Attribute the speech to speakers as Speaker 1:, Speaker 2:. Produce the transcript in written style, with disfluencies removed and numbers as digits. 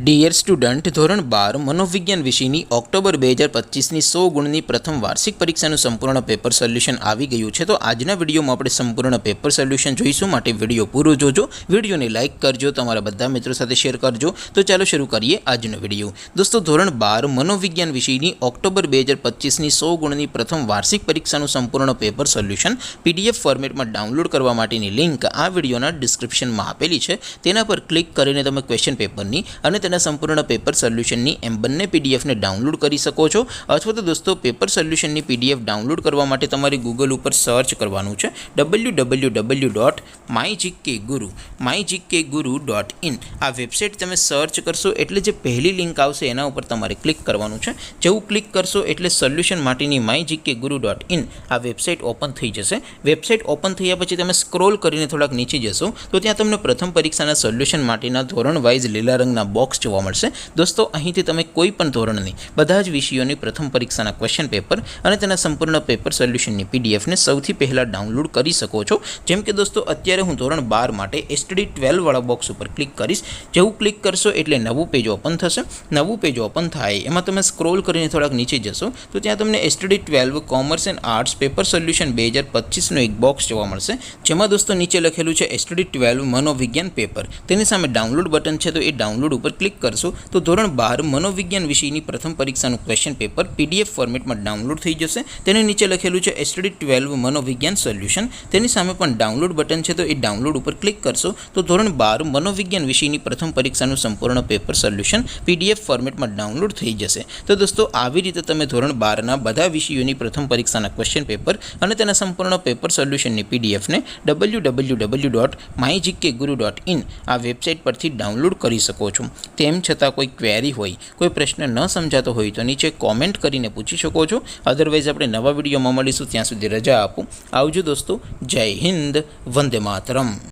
Speaker 1: Dear student, ધોરણ 12 મનોવિજ્ઞાન વિષયની ઓક્ટોબર 2025ની 100 ગુણની પ્રથમ વાર્ષિક પરીક્ષાનું સંપૂર્ણ પેપર સોલ્યુશન આવી ગયું છે। તો આજના વિડીયોમાં આપણે સંપૂર્ણ પેપર સોલ્યુશન જોઈશું, માટે વિડીયો પૂરો જોજો, વિડીયોને લાઇક કરજો, તમારા બધા મિત્રો સાથે શેર કરજો। તો ચાલો શરૂ કરીએ આજનો વિડીયો। દોસ્તો, ધોરણ 12 મનોવિજ્ઞાન વિષયની ઓક્ટોબર 2025ની 100 ગુણની પ્રથમ વાર્ષિક પરીક્ષાનું સંપૂર્ણ પેપર સોલ્યુશન પીડીએફ ફોર્મેટમાં ડાઉનલોડ કરવા માટેની લિંક આ વિડીયોના ડિસ્ક્રિપ્શનમાં આપેલી છે। તેના પર ક્લિક કરીને તમે ક્વેશ્ચન પેપરની અને તેના સંપૂર્ણ પેપર સોલ્યુશનની એમ બંને પીડીએફને ડાઉનલોડ કરી શકો છો। અથવા તો દોસ્તો, પેપર સોલ્યુશનની પીડીએફ ડાઉનલોડ કરવા માટે તમારે ગૂગલ ઉપર સર્ચ કરવાનું છે www.mygkguru.in। આ વેબસાઇટ તમે સર્ચ કરશો એટલે જે પહેલી લિંક આવશે એના ઉપર તમારે ક્લિક કરવાનું છે। જેવું ક્લિક કરશો એટલે સોલ્યુશન માટેની mygkguru.in આ વેબસાઇટ ઓપન થઈ જશે। વેબસાઇટ ઓપન થયા પછી તમે સ્ક્રોલ કરીને થોડાક નીચે જશો તો ત્યાં તમને પ્રથમ પરીક્ષાના સોલ્યુશન માટેના ધોરણ વાઇઝ લીલા રંગના બોક્સ જોવા મળશે। દોસ્તો, અહીંથી તમે કોઈ પણ ધોરણની બધા જ વિષયોની પ્રથમ પરીક્ષાના ક્વેશ્ચન પેપર અને તેના સંપૂર્ણ પેપર સોલ્યુશનની પીડીએફને સૌથી પહેલાં ડાઉનલોડ કરી શકો છો। જેમ કે દોસ્તો, અત્યારે હું ધોરણ 12 માટે STD 12 વાળા બોક્સ ઉપર ક્લિક કરીશ। જેવું ક્લિક કરશો એટલે નવું પેજ ઓપન થશે। નવું પેજ ઓપન થાય એમાં તમે સ્ક્રોલ કરીને થોડાક નીચે જશો તો ત્યાં તમને STD 12 commerce and arts paper solution 2025નો એક બોક્સ જોવા મળશે, જેમાં દોસ્તો નીચે લખેલું છે STD 12 મનોવિજ્ઞાન પેપર। તેની સામે ડાઉનલોડ બટન છે, તો એ ડાઉનલોડ ઉપર ક્લિક કરશો તો ધોરણ 12 મનોવિજ્ઞાન વિષયની પ્રથમ પરીક્ષાનું ક્વેશ્ચન પેપર પીડીએફ ફોર્મેટમાં ડાઉનલોડ થઈ જશે। તેની નીચે લખેલું છે STD 12 મનોવિજ્ઞાન સોલ્યુશન, તેની સામે પણ ડાઉનલોડ બટન છે, તો એ ડાઉનલોડ ઉપર ક્લિક કરશો તો ધોરણ 12 મનોવિજ્ઞાન વિષયની પ્રથમ પરીક્ષાનું સંપૂર્ણ પેપર સોલ્યુશન પીડીએફ ફોર્મેટમાં ડાઉનલોડ થઈ જશે। તો દોસ્તો, આવી રીતે તમે ધોરણ 12ના બધા વિષયોની પ્રથમ પરીક્ષાના ક્વેશ્ચન પેપર અને તેના સંપૂર્ણ પેપર સોલ્યુશનની પીડીએફને www.mygkguru.in આ વેબસાઇટ પરથી ડાઉનલોડ કરી શકો છો। તેમ છતાં કોઈ ક્વેરી હોય, કોઈ પ્રશ્ન ન સમજાતો હોય તો નીચે કોમેન્ટ કરીને પૂછી શકો છો। અધરવાઇઝ આપણે નવા વિડીયોમાં મળીશું, ત્યાં સુધી રજા આપો। આવજો દોસ્તો, જય હિન્દ, વંદે માતરમ।